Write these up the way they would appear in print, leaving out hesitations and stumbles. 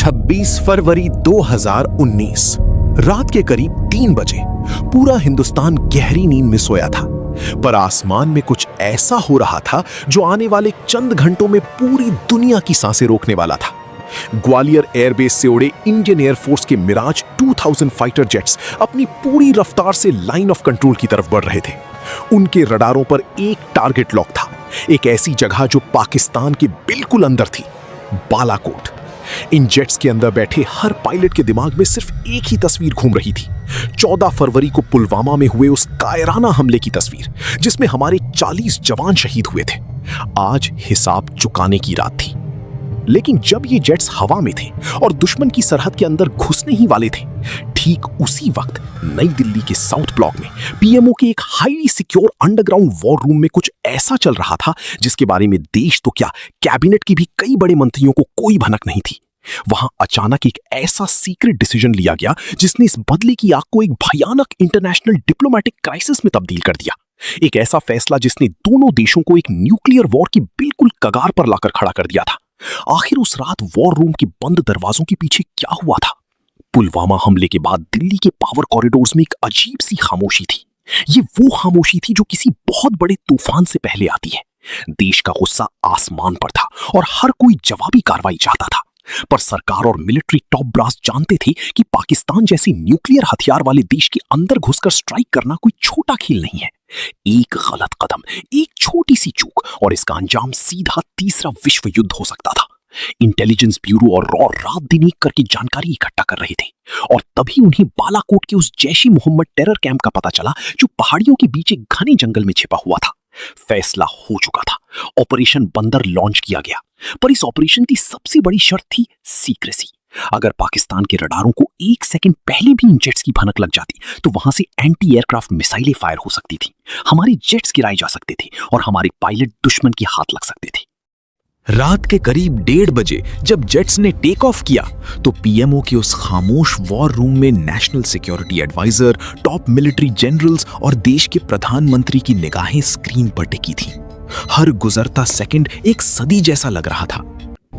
26 फरवरी 2019 रात के करीब 3 बजे पूरा हिंदुस्तान गहरी नींद में सोया था, पर आसमान में कुछ ऐसा हो रहा था जो आने वाले चंद घंटों में पूरी दुनिया की सांसें रोकने वाला था। ग्वालियर एयरबेस से उड़े इंडियन एयरफोर्स के मिराज 2000 फाइटर जेट्स अपनी पूरी रफ्तार से लाइन ऑफ कंट्रोल की तरफ बढ़ रहे थे। उनके रडारों पर एक टारगेट लॉक था, एक ऐसी जगह जो पाकिस्तान के बिल्कुल अंदर थी, बालाकोट। इन जेट्स के अंदर बैठे हर पायलट के दिमाग में सिर्फ एक ही तस्वीर घूम रही थी, 14 फरवरी को पुलवामा में हुए उस कायराना हमले की तस्वीर, जिसमें हमारे 40 जवान शहीद हुए थे। आज हिसाब चुकाने की रात थी। लेकिन जब ये जेट्स हवा में थे और दुश्मन की सरहद के अंदर घुसने ही वाले थे, ठीक उसी वक्त नई दिल्ली के साउथ ब्लॉक में पीएमओ के एक highly secure underground war room में कुछ ऐसा चल रहा था जिसके बारे में देश तो क्या, कैबिनेट की भी कई बड़े मंत्रियों को कोई भनक नहीं थी। वहां अचानक एक ऐसा सीक्रेट डिसीजन लिया गया जिसने इस बदले की आग को एक भयानक इंटरनेशनल डिप्लोमेटिक क्राइसिस में तब्दील कर दिया। एक ऐसा फैसला जिसने दोनों देशों को एक न्यूक्लियर वॉर की बिल्कुल कगार पर लाकर खड़ा कर दिया था। आखिर उस रात वॉर रूम के बंद दरवाजों के पीछे क्या हुआ था? पुलवामा हमले के बाद दिल्ली के पावर कॉरिडोर्स में एक अजीब सी खामोशी थी। ये वो खामोशी थी जो किसी बहुत बड़े तूफान से पहले आती है। देश का गुस्सा आसमान पर था और हर कोई जवाबी कार्रवाई चाहता था, पर सरकार और मिलिट्री टॉप ब्रास जानते थे कि पाकिस्तान जैसे न्यूक्लियर हथियार वाले देश के अंदर घुसकर स्ट्राइक करना कोई छोटा खेल नहीं है। एक गलत कदम, एक छोटी सी चूक और इसका अंजाम सीधा तीसरा विश्व युद्ध हो सकता था। इंटेलिजेंस ब्यूरो और रॉ रात दिन एक करके जानकारी इकट्ठा कर रहे थे और तभी उन्हें बालाकोट के उस जैश ई मोहम्मद टेरर कैंप का पता चला जो पहाड़ियों के बीच एक घने जंगल में छिपा हुआ था। फैसला हो चुका था, ऑपरेशन बंदर लॉन्च किया गया, पर इस ऑपरेशन की सबसे बड़ी शर्त थी सीक्रेसी। अगर पाकिस्तान के रडारों को एक सेकंड पहले भी इन जेट्स की भनक लग जाती तो वहां से एंटी एयरक्राफ्ट मिसाइलें फायर हो सकती थी, हमारे जेट्स गिराए जा सकते थे और हमारे पायलट दुश्मन के हाथ लग सकते थे। रात के करीब 1:30 बजे जब जेट्स ने टेक ऑफ किया तो पीएमओ के उस खामोश वॉर रूम में national security adviser, top military generals और देश के प्रधानमंत्री की निगाहें स्क्रीन पर टिकी थी। हर गुजरता सेकंड एक सदी जैसा लग रहा था।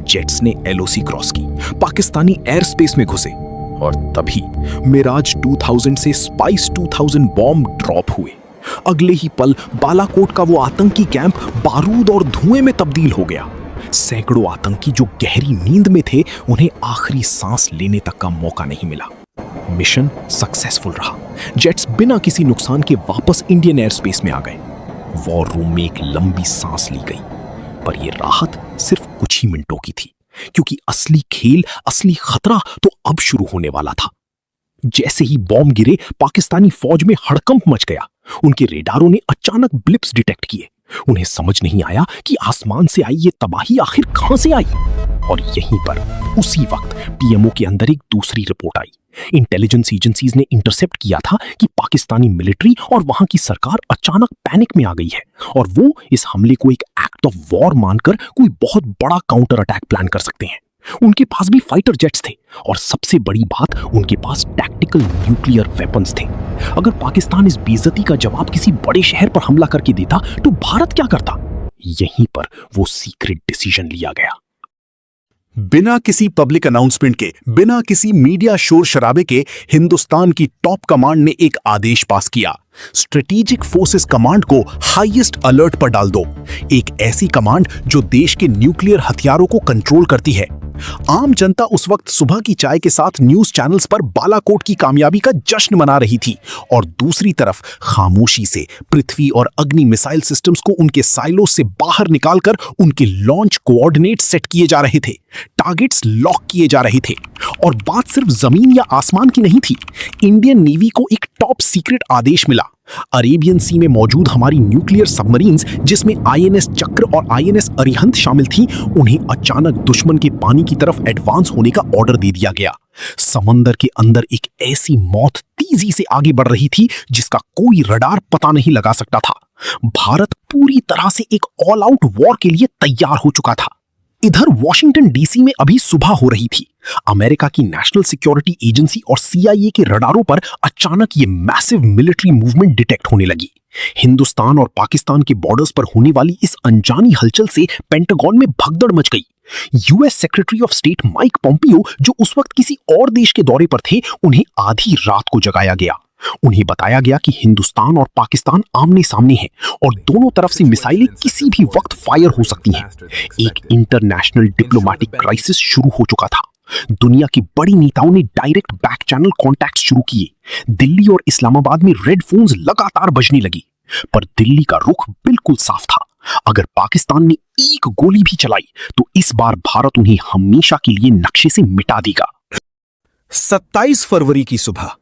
जेट्स ने एलओसी क्रॉस की, पाकिस्तानी एयर स्पेस में घुसे और तभी मिराज 2000 से स्पाइस 2000 बॉम्ब ड्रॉप हुए। अगले ही पल बालाकोट का वो आतंकी कैंप बारूद और धुएं में तब्दील हो गया। सैकड़ों आतंकी जो गहरी नींद में थे, उन्हें आखिरी सांस लेने तक का मौका नहीं मिला। मिशन सक्सेसफुल रहा। जेट्स बिना किसी नुकसान के वापस इंडियन एयर स्पेस में आ गए। वॉर रूम में एक लंबी सांस ली गई, पर यह राहत सिर्फ कुछ ही मिनटों की थी, क्योंकि असली खेल, असली खतरा तो अब शुरू होने वाला था। जैसे ही बॉम्ब गिरे, पाकिस्तानी फौज में हड़कंप मच गया। उनके रेडारों ने अचानक ब्लिप्स डिटेक्ट किए। उन्हें समझ नहीं आया कि आसमान से आई ये तबाही आखिर कहां से आई। और यहीं पर उसी वक्त पीएमओ के अंदर एक दूसरी रिपोर्ट आई। इंटेलिजेंस एजेंसीज ने इंटरसेप्ट किया था कि पाकिस्तानी मिलिट्री और वहां की सरकार अचानक पैनिक में आ गई है और वो इस हमले को एक एक्ट ऑफ वॉर मानकर कोई बहुत बड़ा काउंटर अटैक प्लान कर सकते हैं। उनके पास भी फाइटर जेट्स थे और सबसे बड़ी बात, उनके पास टैक्टिकल न्यूक्लियर वेपन्स थे। अगर पाकिस्तान इस बेइज्जती का जवाब किसी बड़े शहर पर हमला करके देता तो भारत क्या करता? यहीं पर वो सीक्रेट डिसीजन लिया गया। बिना किसी पब्लिक अनाउंसमेंट के, बिना किसी मीडिया शोर शराबे के हिंदुस्तान की टॉप कमांड ने एक आदेश पास किया। स्ट्रेटेजिक फोर्सेस कमांड को हाईएस्ट अलर्ट पर डाल दो। एक ऐसी कमांड जो देश के न्यूक्लियर हथियारों को कंट्रोल करती है। आम जनता उस वक्त सुबह की चाय के साथ न्यूज चैनल्स पर बालाकोट की कामयाबी का जश्न मना रही थी और दूसरी तरफ खामोशी से पृथ्वी और अग्नि मिसाइल सिस्टम्स को उनके साइलो से बाहर निकालकर उनके लॉन्च कोऑर्डिनेट सेट किए जा रहे थे, टारगेट्स लॉक किए जा रहे थे। और बात सिर्फ जमीन या आसमान की नहीं थी। इंडियन नेवी को एक टॉप सीक्रेट आदेश मिला। अरेबियन सी में मौजूद हमारी न्यूक्लियर सबमरीन्स, जिसमें आईएनएस चक्र और आईएनएस अरिहंत शामिल थी, उन्हें अचानक दुश्मन के पानी की तरफ एडवांस होने का ऑर्डर दे दिया गया। समंदर के अंदर एक ऐसी मौत तेजी से आगे बढ़ रही थी जिसका कोई रडार पता नहीं लगा सकता था। भारत पूरी तरह से एक ऑल आउट वॉर के लिए तैयार हो चुका था। इधर वॉशिंगटन डीसी में अभी सुबह हो रही थी। अमेरिका की नेशनल सिक्योरिटी एजेंसी और सीआईए के रडारों पर अचानक ये मैसिव मिलिट्री मूवमेंट डिटेक्ट होने लगी। हिंदुस्तान और पाकिस्तान के बॉर्डर्स पर होने वाली इस अनजानी हलचल से पेंटागन में भगदड़ मच गई। US secretary of state Mike Pompeo, जो उस वक्त किसी और देश के दौरे पर थे, उन्हें आधी रात को जगाया गया। उन्हें बताया गया कि हिंदुस्तान और पाकिस्तान आमने सामने हैं और दोनों तरफ से मिसाइलें किसी भी वक्त फायर हो सकती हैं। एक इंटरनेशनल डिप्लोमेटिक क्राइसिस शुरू हो चुका था। दुनिया की बड़ी नेताओं ने डायरेक्ट बैक चैनल कॉन्टैक्ट शुरू किए। दिल्ली और इस्लामाबाद में रेड फोन्स लगातार बजने लगी। पर दिल्ली का रुख बिल्कुल साफ था। अगर पाकिस्तान ने एक गोली भी चलाई तो इस बार भारत उन्हें हमेशा के लिए नक्शे से मिटा देगा। 27 फरवरी की सुबह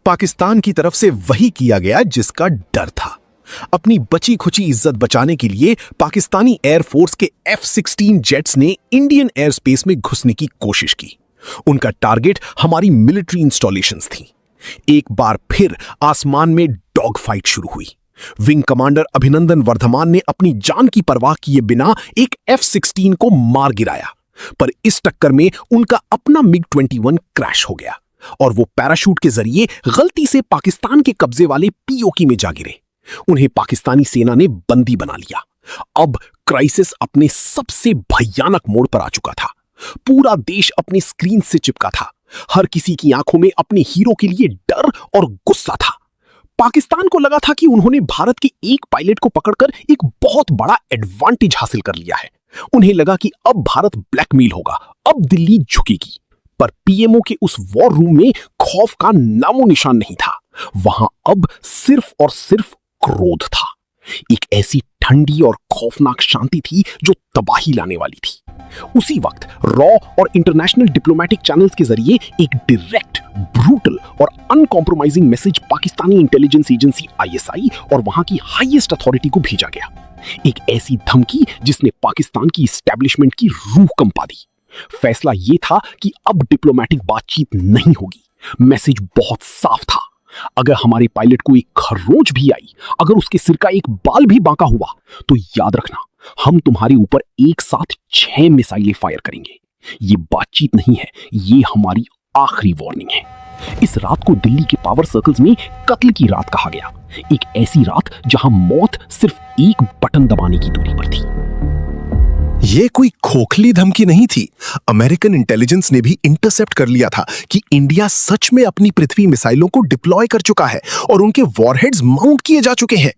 पाकिस्तान की तरफ से वही किया गया जिसका डर था। अपनी बची खुची इज्जत बचाने के लिए पाकिस्तानी एयरफोर्स के F-16 जेट्स ने इंडियन एयर स्पेस में घुसने की कोशिश की। उनका टारगेट हमारी मिलिट्री इंस्टॉलेशंस थी। एक बार फिर आसमान में डॉग फाइट शुरू हुई। विंग कमांडर अभिनंदन वर्धमान ने अपनी जान की परवाह किए बिना एक F-16 को मार गिराया, पर इस टक्कर में उनका अपना MiG-21 क्रैश हो गया और वो पैराशूट के जरिए गलती से पाकिस्तान के कब्जे वाले POK में जा गिरे। उन्हें पाकिस्तानी सेना ने बंदी बना लिया। अब क्राइसिस अपने सबसे भयानक मोड़ पर आ चुका था। पूरा देश अपने स्क्रीन से चिपका था। हर किसी की आंखों में अपने हीरो के लिए डर और गुस्सा था। पाकिस्तान को लगा था कि उन्होंने भारत के एक पायलट को पकड़कर एक बहुत बड़ा एडवांटेज हासिल कर लिया है। उन्हें लगा कि अब भारत ब्लैकमेल होगा, अब दिल्ली झुकेगी। पर पीएमओ के उस वॉर रूम में खौफ का नामो निशान नहीं था। वहां अब सिर्फ और सिर्फ क्रोध था। एक ऐसी ठंडी और खौफनाक शांति थी जो तबाही लाने वाली थी। उसी वक्त रॉ और इंटरनेशनल डिप्लोमेटिक चैनल्स के जरिए एक डायरेक्ट, ब्रूटल और uncompromising message Pakistani intelligence agency ISI और वहां की हाईएस्ट अथॉरिटी को भेजा गया। एक ऐसी धमकी जिसने पाकिस्तान की एस्टेब्लिशमेंट की रूह कंपा दी। फैसला यह था कि अब डिप्लोमेटिक बातचीत नहीं होगी। मैसेज बहुत साफ था। अगर हमारे पायलट को एक खरोंच भी आई, अगर उसके सिर का एक बाल भी बांका हुआ, तो याद रखना, हम तुम्हारे ऊपर एक साथ 6 मिसाइलें फायर करेंगे। ये बातचीत नहीं है, ये हमारी आखिरी वार्निंग है। इस रात को दिल्ली के पावर सर्कल्स में कत्ल की रात कहा गया। एक ऐसी रात जहां मौत सिर्फ एक बटन दबाने की दूरी पर थी। ये कोई खोखली धमकी नहीं थी। अमेरिकन इंटेलिजेंस ने भी इंटरसेप्ट कर लिया था कि इंडिया सच में अपनी पृथ्वी मिसाइलों को डिप्लॉय कर चुका है और उनके वॉरहेड्स माउंट किए जा चुके हैं।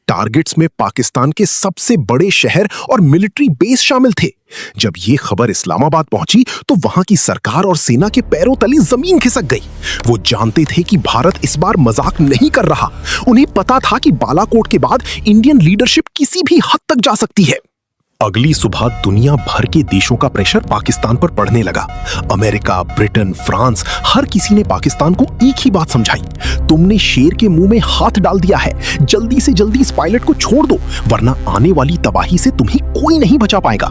टारगेट्स में पाकिस्तान के सबसे बड़े शहर और मिलिट्री बेस शामिल थे। जब ये खबर इस्लामाबाद पहुंची तो वहां की सरकार और सेना के पैरों तले जमीन खिसक गई। वो जानते थे कि भारत इस बार मजाक नहीं कर रहा। उन्हें पता था कि बालाकोट के बाद इंडियन लीडरशिप किसी भी हद तक जा सकती है। अगली सुबह दुनिया भर के देशों का प्रेशर पाकिस्तान पर पड़ने लगा। अमेरिका, ब्रिटेन, फ्रांस, हर किसी ने पाकिस्तान को एक ही बात समझाई, तुमने शेर के मुंह में हाथ डाल दिया है। जल्दी से जल्दी इस पायलट को छोड़ दो, वरना आने वाली तबाही से तुम्हें कोई नहीं बचा पाएगा।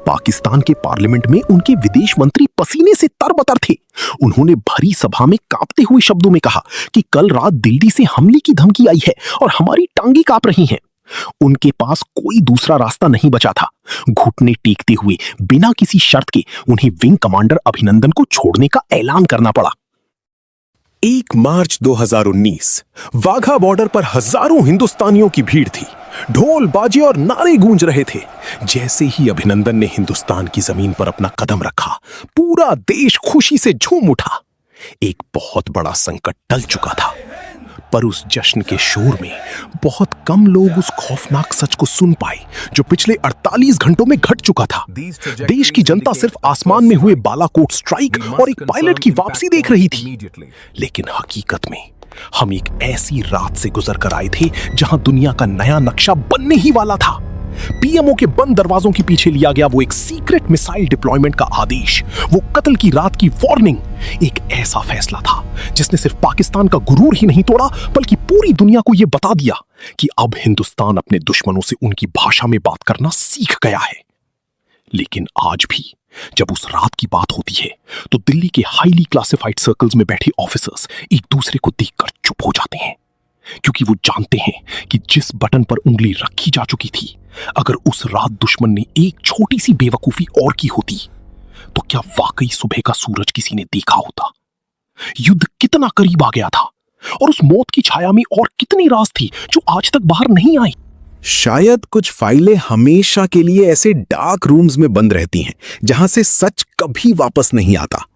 पाकिस्तान के पार्लियामेंट में उनके विदेश मंत्री पसीने से तरबतर थे। उन्होंने भरी सभा में कांपते हुए शब्दों में कहा कि कल रात दिल्ली से हमले की धमकी आई है और हमारी टांगें कांप रही हैं। उनके पास कोई दूसरा रास्ता नहीं बचा था। घुटने टेकते हुए बिना किसी शर्त के उन्हें विंग कमांडर अभिनंदन को छोड़ने का ऐलान करना पड़ा। 1 मार्च 2019 वाघा बॉर्डर पर हजारों हिंदुस्तानियों की भीड़ थी। ढोल, बाजे और नारे गूंज रहे थे। जैसे ही अभिनंदन ने हिंदुस्तान की जमीन पर अपना कदम रखा, पूरा देश खुशी से झूम उठा। एक बहुत बड़ा संकट टल चुका था, पर उस जश्न के शोर में बहुत कम लोग उस खौफनाक सच को सुन पाए जो पिछले 48 घंटों में घट चुका था। देश की जनता सिर्फ आसमान में हुए बालाकोट स्ट्राइक और एक पायलट की वापसी देख रही थी। लेकिन हकीकत में हम एक ऐसी रात से गुजर कर आए थे जहां दुनिया का नया नक्शा बनने ही वाला था। पीएमओ के बंद दरवाजों के पीछे लिया गया वो एक सीक्रेट मिसाइल डिप्लॉयमेंट का आदेश, वो कत्ल की रात की वार्निंग, एक ऐसा फैसला था जिसने सिर्फ पाकिस्तान का गुरूर ही नहीं तोड़ा, बल्कि पूरी दुनिया को यह बता दिया कि अब हिंदुस्तान अपने दुश्मनों से उनकी भाषा में बात करना सीख गया है। लेकिन आज भी जब उस रात की बात होती है तो दिल्ली के हाईली क्लासिफाइड सर्कल्स में बैठे ऑफिसर्स एक दूसरे को देखकर चुप हो जाते हैं, क्योंकि वो जानते हैं कि जिस बटन पर उंगली रखी जा चुकी थी, अगर उस रात दुश्मन ने एक छोटी सी बेवकूफी और की होती तो क्या वाकई सुबह का सूरज किसी ने देखा होता? युद्ध कितना करीब आ गया था और उस मौत की छाया में और कितनी राज थी जो आज तक बाहर नहीं आई। शायद कुछ फाइलें हमेशा के लिए ऐसे डार्क रूम्स में बंद रहती हैं जहां से सच कभी वापस नहीं आता।